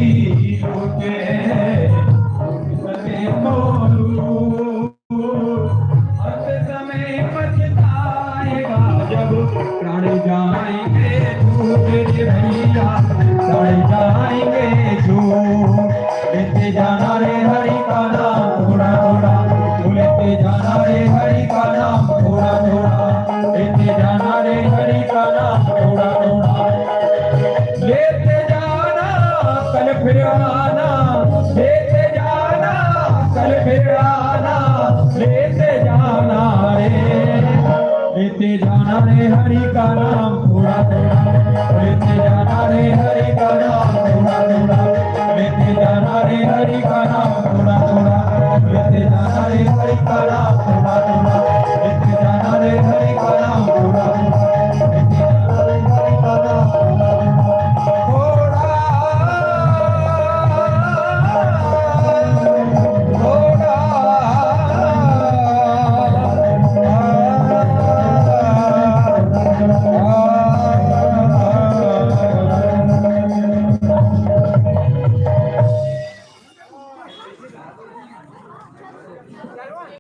लूटे समय मोरू हर समय पछताएगा जब प्राण जाएंगे छूटे भैया प्राण जाएंगे छूट लेते जाना रे हरि का नाम थोड़ा थोड़ा लेते जाना रे हरि का नाम थोड़ा थोड़ा लेते जाना रे हरि का नाम थोड़ा थोड़ा लेते जाना कल फिर आना लेते जाना कल फिर आना लेते जाना रे हरि का नाम थोड़ा थोड़ा